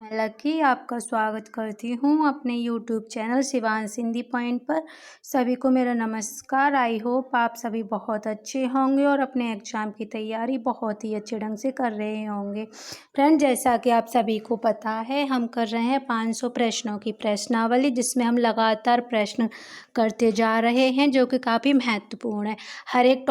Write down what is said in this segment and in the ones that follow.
Lucky आपका स्वागत करती हूँ अपने YouTube channel Shivansh Hindi point पर। सभी को मेरा नमस्कार। आई होप आप सभी बहुत अच्छे होंगे और अपने एग्ज़ाम की तैयारी बहुत ही अच्छे ढंग से कर रहे होंगे। फ्रेंड, जैसा कि आप सभी को पता है, हम कर रहे हैं 500 प्रश्नों की प्रश्नावली, जिसमें हम लगातार प्रश्न करते जा रहे हैं जो कि काफ़ी महत्वपूर्ण है। हर एक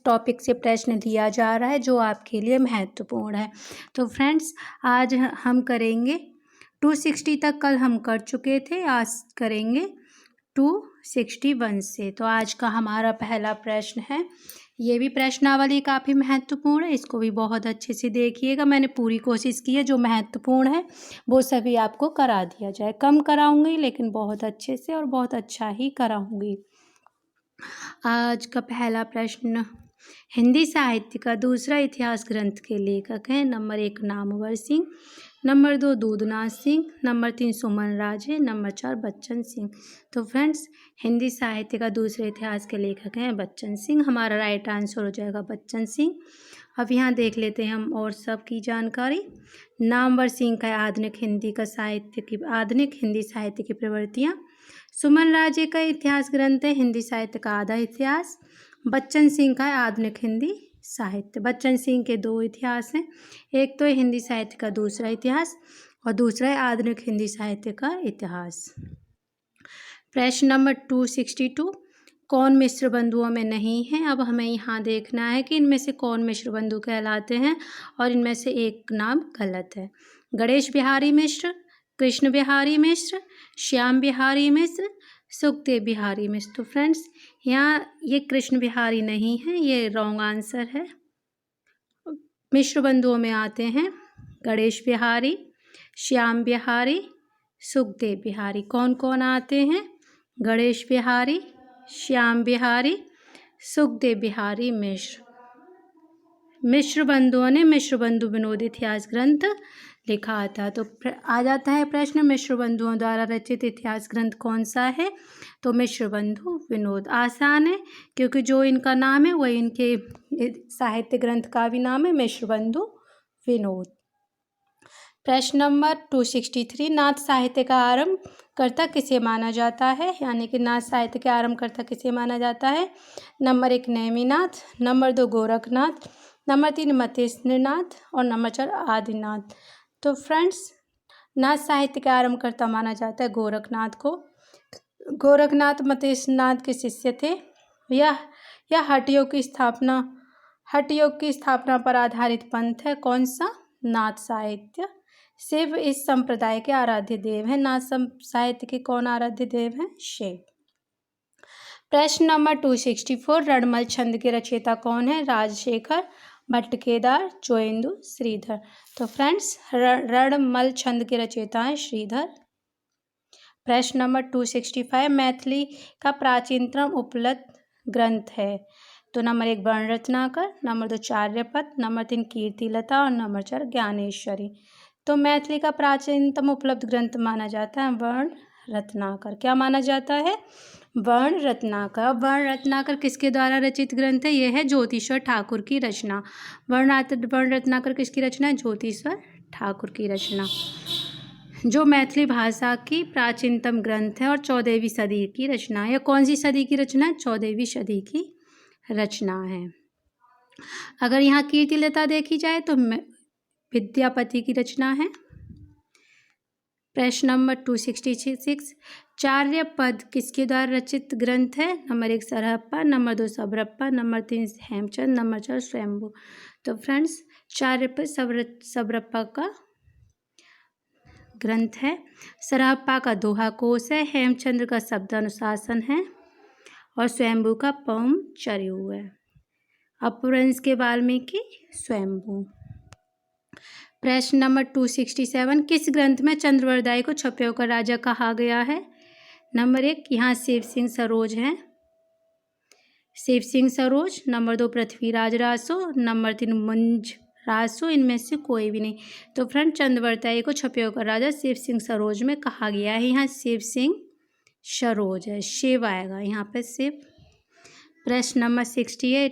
टॉपिक से प्रश्न दिया जा रहा है जो आपके लिए महत्वपूर्ण है। तो फ्रेंड्स, आज हम करेंगे 260 तक। कल हम कर चुके थे, आज करेंगे 261 से। तो आज का हमारा पहला प्रश्न है। ये भी प्रश्नावली काफ़ी महत्वपूर्ण है, इसको भी बहुत अच्छे से देखिएगा। मैंने पूरी कोशिश की है जो महत्वपूर्ण है वो सभी आपको करा दिया जाए। कम कराऊंगी लेकिन बहुत अच्छे से और बहुत अच्छा ही कराऊंगी। आज का पहला प्रश्न, हिंदी साहित्य का दूसरा इतिहास ग्रंथ के लेखक हैं। Number 1 Namvar Singh, number 2 Dudhnath Singh, number 3 सुमन राजे, नंबर 4 बच्चन सिंह। तो फ्रेंड्स, हिंदी साहित्य का दूसरे इतिहास के लेखक हैं बच्चन सिंह। हमारा राइट आंसर हो जाएगा बच्चन सिंह। अब यहाँ देख लेते हैं हम और सब की जानकारी। नामवर सिंह का आधुनिक हिंदी साहित्य की प्रवृत्तियाँ। सुमन राजे का इतिहास ग्रंथ है हिंदी साहित्य का आधा इतिहास। बच्चन सिंह का आधुनिक हिंदी साहित्य। बच्चन सिंह के 2 इतिहास हैं, एक तो है हिंदी साहित्य का दूसरा इतिहास और दूसरा है आधुनिक हिंदी साहित्य का इतिहास। प्रश्न नंबर 262, कौन मिश्र बंधुओं में नहीं है। अब हमें यहाँ देखना है कि इनमें से कौन मिश्र बंधु कहलाते हैं और इनमें से एक नाम गलत है। गणेश बिहारी मिश्र, कृष्ण बिहारी मिश्र, श्याम बिहारी मिश्र, सुखदेव बिहारी मिश्र। तो फ्रेंड्स, यहाँ ये कृष्ण बिहारी नहीं है, ये रॉन्ग आंसर है। मिश्र बंधुओं में आते हैं गणेश बिहारी, श्याम बिहारी, सुखदेव बिहारी। कौन कौन आते हैं? गणेश बिहारी, श्याम बिहारी, सुखदेव बिहारी मिश्र। मिश्र बंधुओं ने मिश्र बंधु विनोद इतिहास ग्रंथ लिखा था। तो आ जाता है प्रश्न, मिश्र बंधुओं द्वारा रचित इतिहास ग्रंथ कौन सा है? तो मिश्र बंधु विनोद। आसान है क्योंकि जो इनका नाम है वही इनके साहित्य ग्रंथ का भी नाम है, मिश्र बंधु विनोद। प्रश्न नंबर 263, नाथ साहित्य का आरंभकर्ता किसे माना जाता है? यानी कि नाथ साहित्य के आरंभकर्ता किसे माना जाता है? Number 1 Neminath, number 2 Gorakhnath, number 3 मतेंद्रनाथ और नंबर 4 आदिनाथ। तो फ्रेंड्स, नाथ साहित्य का आरंभकर्ता माना जाता है गोरखनाथ को। गोरखनाथ मतेंद्रनाथ के शिष्य थे। यह हठ योग की स्थापना पर आधारित पंथ है। कौन सा? नाथ साहित्य। शिव इस संप्रदाय के आराध्य देव हैं। नाथ साहित्य के कौन आराध्य देव हैं? शिव। प्रश्न नंबर 264, रणमल छंद के रचयिता कौन है? राजशेखर, भट्टकेदार, चोइंदू, श्रीधर। तो फ्रेंड्स, रणमल छंद के रचयिता हैं श्रीधर। प्रश्न नंबर 265, मैथिली का प्राचीनतम उपलब्ध ग्रंथ है। तो नंबर 1 वर्ण रत्नाकर, नंबर 2 चार्यपद, नंबर 3 कीर्तिलता और नंबर 4 ज्ञानेश्वरी। तो मैथिली का प्राचीनतम उपलब्ध ग्रंथ माना जाता है वर्ण रत्नाकर। क्या माना जाता है? वर्ण रत्नाकर। वर्ण रत्नाकर किसके द्वारा रचित ग्रंथ है? यह है ज्योतिश्वर ठाकुर की रचना। वर्ण रत्नाकर किसकी रचना है? ज्योतिश्वर ठाकुर की रचना, जो मैथिली भाषा की प्राचीनतम ग्रंथ है और 14वीं सदी की रचना है। कौन सी सदी की रचना है? 14वीं सदी की रचना है। अगर यहाँ कीर्तिलता देखी जाए तो विद्यापति की रचना है। प्रश्न नंबर 266, चार्यपद किसके द्वारा रचित ग्रंथ है? Number 1 Sarahapa, number 2 Sabarapa, number 3 Hemchand, number 4 Swayambhu. तो फ्रेंड्स, चार्यपद सबरप्पा का ग्रंथ है। सरहप्पा का दोहा कोश है, हेमचंद्र का शब्दानुशासन है और स्वयंभू का पौम चरयू है। अपभ्रंश के वाल्मीकि, स्वयंभू। प्रश्न नंबर 267, किस ग्रंथ में चंद्रवरदाई को छपे का राजा कहा गया है? नंबर 1 यहाँ शिव सिंह सरोज हैं, शिव सिंह सरोज। नंबर 2 पृथ्वीराज रासो, नंबर 3 मुंज रासो। इनमें से कोई भी नहीं। तो फ्रेंड, चंद्रवरदाई को छपे का राजा शिव सिंह सरोज में कहा गया है। यहाँ शिव सिंह सरोज है, शिव आएगा यहाँ पे, शिव। प्रश्न नंबर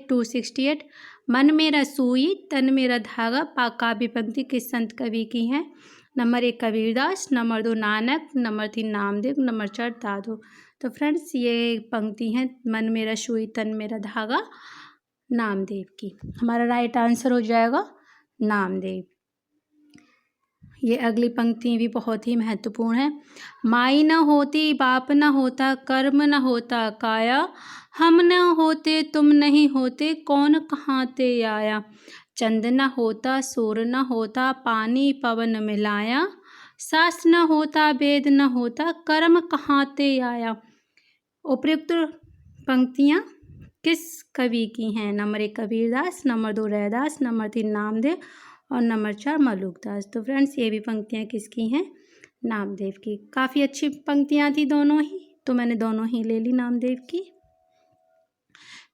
268, मन मेरा सूई तन मेरा धागा काव्य पंक्ति किस संत कवि की है? Number 1 Kabirdas, number 2 Nanak, number 3 Namdev, number 4 दादू। तो फ्रेंड्स ये पंक्ति हैं मन मेरा सुई तन मेरा धागा नामदेव की। हमारा राइट आंसर हो जाएगा नामदेव। ये अगली पंक्ति भी बहुत ही महत्वपूर्ण है। माई न होती बाप न होता कर्म न होता काया, हम न होते तुम नहीं होते कौन कहाँ ते आया। चंद न होता सूर न होता पानी पवन मिलाया, शास्त्र न होता वेद न होता कर्म कहाँ ते आया। उपयुक्त पंक्तियाँ किस कवि की हैं? Number 1 Kabirdas, number 2 Raidas, number 3 Namdev और नंबर 4 मलुकदास। तो फ्रेंड्स ये भी पंक्तियाँ किसकी हैं? नामदेव की। काफ़ी अच्छी पंक्तियाँ थी दोनों ही, तो मैंने दोनों ही ले ली नामदेव की।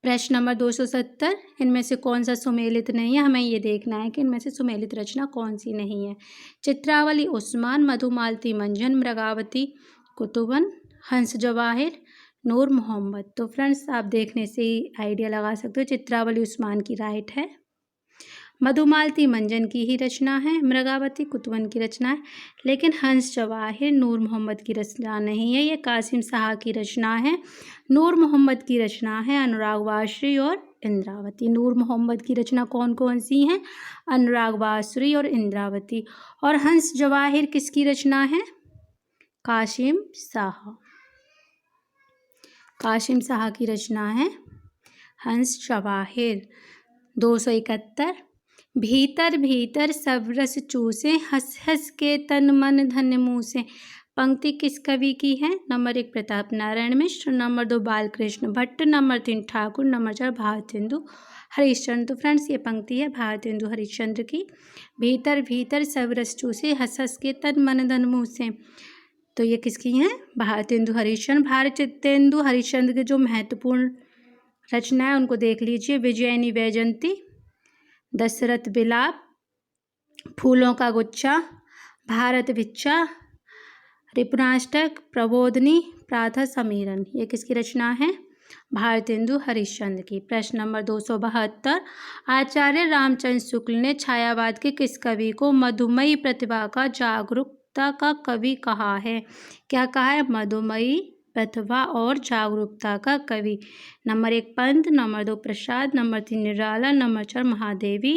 प्रश्न नंबर 270, इनमें से कौन सा सुमेलित नहीं है? हमें ये देखना है कि इनमें से सुमेलित रचना कौन सी नहीं है। चित्रावली उस्मान, मधुमालती मंजन, मृगावती कुतुबन, हंस जवाहिर, नूर मोहम्मद। तो फ्रेंड्स आप देखने से ही आइडिया लगा सकते हो, चित्रावली उस्मान की राइट है, मधुमालती मंजन की ही रचना है, मृगावती कुतुबन की रचना है, लेकिन हंस जवाहिर नूर मोहम्मद की रचना नहीं है, ये कासिम शाह की रचना है। नूर मोहम्मद की रचना है अनुराग वासरी और इंद्रावती। नूर मोहम्मद की रचना कौन कौन सी हैं? अनुराग वासरी और इंद्रावती। और हंस जवाहिर किसकी रचना है? कासिम शाह। कासिम शाह की रचना है हंस जवाहिर। 271, भीतर भीतर सब रस चूसे हंस हंस के तन मन धन मुँह से। पंक्ति किस कवि की है? Number 1 Pratap Narayan Mishra, number 2 Balkrishna Bhatt, number 3 Thakur, number 4 Bharatendu Harishchandra. तो फ्रेंड्स ये पंक्ति है भारतेंदु हरिश्चंद्र की। भीतर भीतर सब रस चूसे हंस हंस के तन मन धन मुँह से, तो ये किसकी हैं? भारतेंदु हरिश्चंद्र। भारतेंदु हरिश्चंद्र के जो महत्वपूर्ण रचना है उनको देख लीजिए। विजयिनी वैजयंती, दशरथ विलाप, फूलों का गुच्छा, भारत भिक्षा, रिपुनाष्टक, प्रबोधिनी, प्रातः समीरण। ये किसकी रचना है? भारतेंदु हरिश्चंद्र की। प्रश्न नंबर 272, आचार्य रामचंद्र शुक्ल ने छायावाद के किस कवि को मधुमयी प्रतिभा का जागरूकता का कवि कहा है? क्या कहा है? मधुमयी प्रतिभा और जागरूकता का कवि। नंबर 1 पंत, नंबर 2 प्रसाद, नंबर 3 निराला, नंबर 4 महादेवी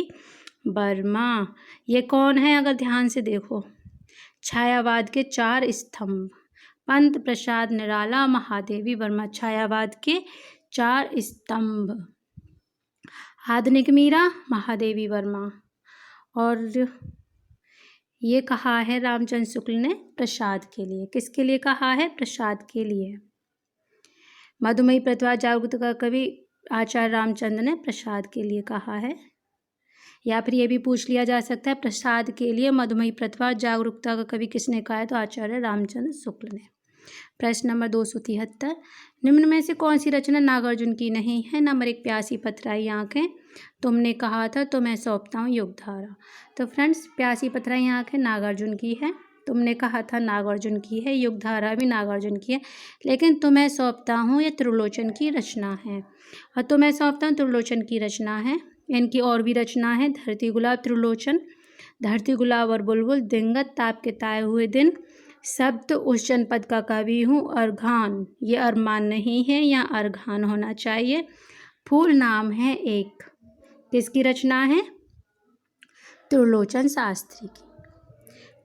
वर्मा। ये कौन है? अगर ध्यान से देखो, छायावाद के 4 स्तंभ, पंत, प्रसाद, निराला, महादेवी वर्मा, छायावाद के 4 स्तंभ। आधुनिक मीरा, महादेवी वर्मा। और ये कहा है रामचंद्र शुक्ल ने प्रसाद के लिए। किसके लिए कहा है? प्रसाद के लिए। मधुमयी प्रतिभा जागरूकता का कवि आचार्य रामचंद्र ने प्रसाद के लिए कहा है। या फिर ये भी पूछ लिया जा सकता है प्रसाद के लिए मधुमयी प्रतिभा जागरूकता का कवि किसने कहा है? तो आचार्य रामचंद्र शुक्ल ने। प्रश्न नंबर 273, निम्न में से कौन सी रचना नागार्जुन की नहीं है? नंबर 1 प्यासी पथराई आंखें, तुमने कहा था तो मैं सौंपता हूँ युगधारा। तो फ्रेंड्स प्यासी पथराई आंखें नागार्जुन की है, तुमने कहा था नागार्जुन की है, युगधारा भी नागार्जुन की है, लेकिन तुम्हें सौंपता हूँ ये त्रिलोचन की रचना है। और तुम्हें सौंपता हूँ त्रिलोचन की रचना है। इनकी और भी रचना है, धरती गुलाब, त्रिलोचन, धरती गुलाब और बुलबुल, दिंगत, ताप के ताए हुए दिन, शब्द उस जनपद का कवि हूँ, अर्घान, ये अरमान नहीं है, यहाँ अर्घान होना चाहिए, फूल नाम है एक। किसकी रचना है? त्रिलोचन शास्त्री की।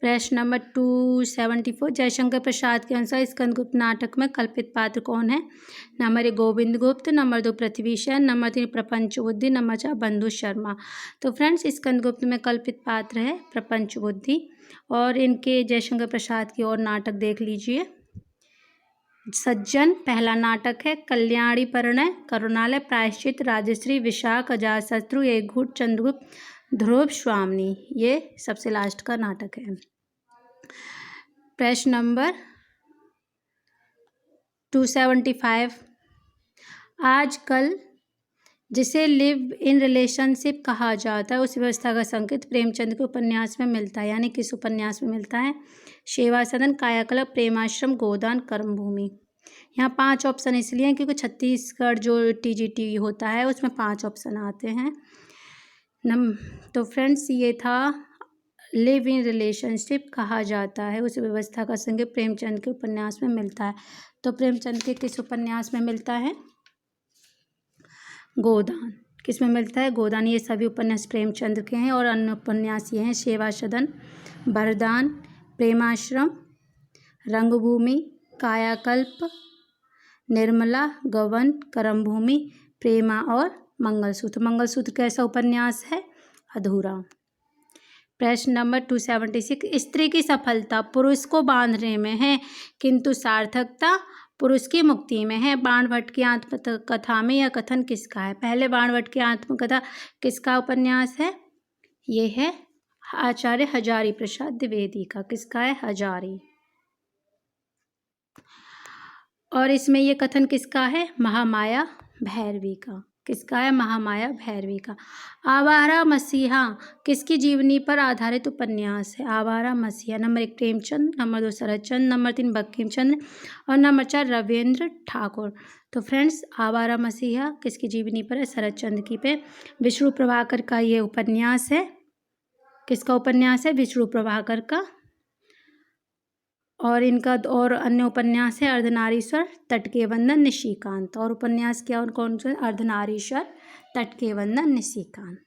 प्रश्न नंबर 274, जयशंकर प्रसाद के अनुसार स्कंदगुप्त नाटक में कल्पित पात्र कौन है? नंबर 1 गोविंद गुप्त, नंबर 2 पृथ्वी सेन, नंबर 3 प्रपंच बुद्धि, नंबर 4 बंधु शर्मा। तो फ्रेंड्स स्कंदगुप्त में कल्पित पात्र है प्रपंच बुद्धि। और इनके जयशंकर प्रसाद की और नाटक देख लीजिए। सज्जन पहला नाटक है, कल्याणी परिणय, करुणालय, प्रायश्चित, राजश्री, विशाख, अजातशत्रु, एक घूट, चंद्रगुप्त, ध्रुव, स्वामिनी, ये सबसे लास्ट का नाटक है। प्रश्न नंबर 275, आजकल जिसे लिव इन रिलेशनशिप कहा जाता है उस व्यवस्था का संकेत प्रेमचंद के उपन्यास में मिलता है, यानी किस उपन्यास में मिलता है? सेवा सदन, कायाकल्प, प्रेमाश्रम, गोदान, कर्मभूमि। यहाँ 5 ऑप्शन इसलिए हैं क्योंकि छत्तीसगढ़ जो TGT होता है उसमें 5 ऑप्शन आते हैं। तो फ्रेंड्स ये था लिव इन रिलेशनशिप कहा जाता है। उस व्यवस्था का संकेत प्रेमचंद के उपन्यास में मिलता है। तो प्रेमचंद के किस उपन्यास में मिलता है? गोदान। किस में मिलता है? गोदान। ये सभी उपन्यास प्रेमचंद के हैं और अन्य उपन्यास ये हैं सेवा सदन, वरदान, प्रेमाश्रम, रंगभूमि, कायाकल्प, निर्मला, गबन, करमभूमि, प्रेमा और मंगलसूत्र। मंगलसूत्र कैसा उपन्यास है? अधूरा। प्रश्न नंबर 276, स्त्री की सफलता पुरुष को बांधने में है किंतु सार्थकता पुरुष की मुक्ति में है। बाणभट्ट की आत्मकथा में यह कथन किसका है? पहले बाणभट्ट की आत्मकथा किसका उपन्यास है? ये है आचार्य हजारी प्रसाद द्विवेदी का। किसका है? हजारी। और इसमें ये कथन किसका है? महामाया भैरवी का। किसका है? महामाया भैरवी का। आवारा मसीहा किसकी जीवनी पर आधारित उपन्यास है? Awara Masiha. Number 1 Premchand, number 2 Sharatchandra, number 3 Bankim Chandra और नंबर 4 रविंद्र ठाकुर। तो फ्रेंड्स आवारा मसीहा किसकी जीवनी पर है? शरतचंद्र की पे। विष्णु प्रभाकर का ये उपन्यास है। किसका उपन्यास है? विष्णु प्रभाकर का। और इनका और अन्य उपन्यास है अर्धनारीश्वर, तट के वंदन, निशिकांत। और उपन्यास क्या और कौन से? अर्धनारीश्वर, तट के वंदन, निशिकांत।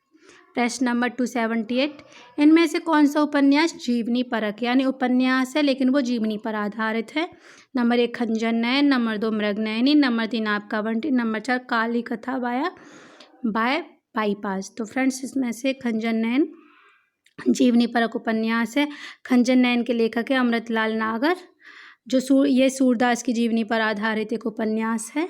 प्रश्न नंबर 278, इनमें से कौन सा उपन्यास जीवनी परक यानी उपन्यास है लेकिन वो जीवनी पर आधारित है? नंबर 1 खंजर नयन, नंबर 2 मृगनयनी, नंबर 3 आपका बंटी, नंबर 4 काली कथा बाय बाईपास। तो फ्रेंड्स इसमें से खंजर नयन जीवनी परक उपन्यास है। खंजर नयन के लेखक है अमृतलाल नागर। जो ये सूरदास की जीवनी पर आधारित एक उपन्यास है,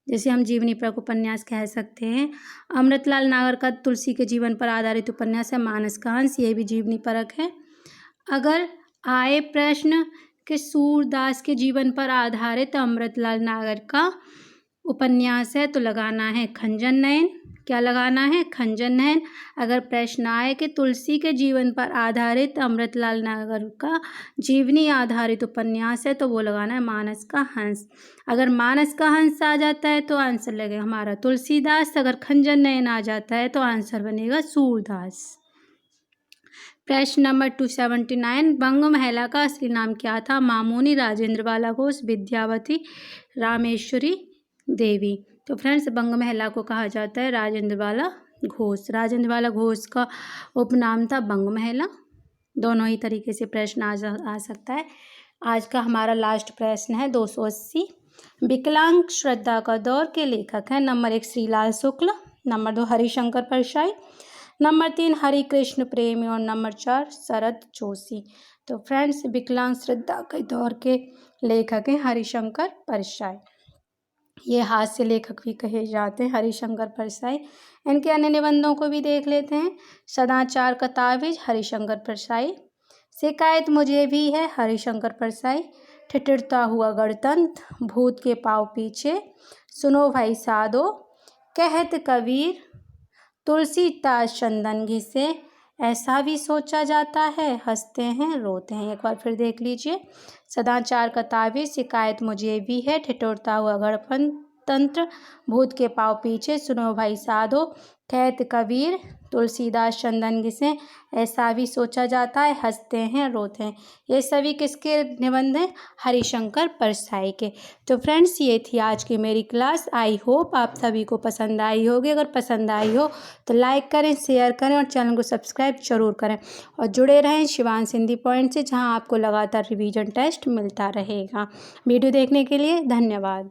जैसे हम जीवनी परक उपन्यास कह सकते हैं। अमृतलाल नागर का तुलसी के जीवन पर आधारित उपन्यास है मानस का हंस, ये भी जीवनी परक है। अगर आए प्रश्न कि सूरदास के जीवन पर आधारित अमृतलाल नागर का उपन्यास है तो लगाना है खंजर नयन। क्या लगाना है? खंजर नयन। अगर प्रश्न आए कि तुलसी के जीवन पर आधारित अमृतलाल नागर का जीवनी आधारित उपन्यास है तो वो लगाना है मानस का हंस। अगर मानस का हंस आ जाता है तो आंसर लगेगा हमारा तुलसीदास। अगर खंजर नयन आ जाता है तो आंसर बनेगा सूरदास। प्रश्न नंबर 279, बंग महिला का असली नाम क्या था? मामूनी, राजेंद्र बाला घोष, विद्यावती, रामेश्वरी देवी। तो फ्रेंड्स बंग महिला को कहा जाता है राजेंद्र बाला घोष। राजेंद्र बाला घोष का उपनाम था बंग महिला। दोनों ही तरीके से प्रश्न आ सकता है। आज का हमारा लास्ट प्रश्न है 280, विकलांग श्रद्धा का दौर के लेखक हैं। नंबर 1 श्रीलाल शुक्ल, नंबर 2 हरिशंकर परसाई, नंबर 3 हरिकृष्ण प्रेमी और नंबर 4 शरद जोशी। तो फ्रेंड्स विकलांग श्रद्धा के दौर के लेखक हैं हरिशंकर परसाई। ये हास्य लेखक भी कहे जाते हैं हरिशंकर परसाई। इनके अन्य निबंधों को भी देख लेते हैं। सदाचार का तावीज हरिशंकर परसाई, शिकायत मुझे भी है हरिशंकर परसाई, ठिठुरता हुआ गणतंत्र, भूत के पाँव पीछे, सुनो भाई साधो, कहत कबीर, तुलसीदास चंदन घिसे, ऐसा भी सोचा जाता है, हंसते हैं रोते हैं। एक बार फिर देख लीजिए। सदाचार का ताबीज, शिकायत मुझे भी है, ठिठुरता हुआ गणतंत्र, भूत के पाँव पीछे, सुनो भाई साधो, कहत कबीर, तुलसीदास चंदन घिसे, ऐसा भी सोचा जाता है, हंसते हैं रोते हैं। ये सभी किसके निबंध हैं? हरिशंकर परसाई के। तो फ्रेंड्स ये थी आज की मेरी क्लास। आई होप आप सभी को पसंद आई होगी। अगर पसंद आई हो तो लाइक करें, शेयर करें और चैनल को सब्सक्राइब जरूर करें और जुड़े रहें शिवांश हिंदी पॉइंट से, जहां आपको लगातार रिवीजन टेस्ट मिलता रहेगा। वीडियो देखने के लिए धन्यवाद।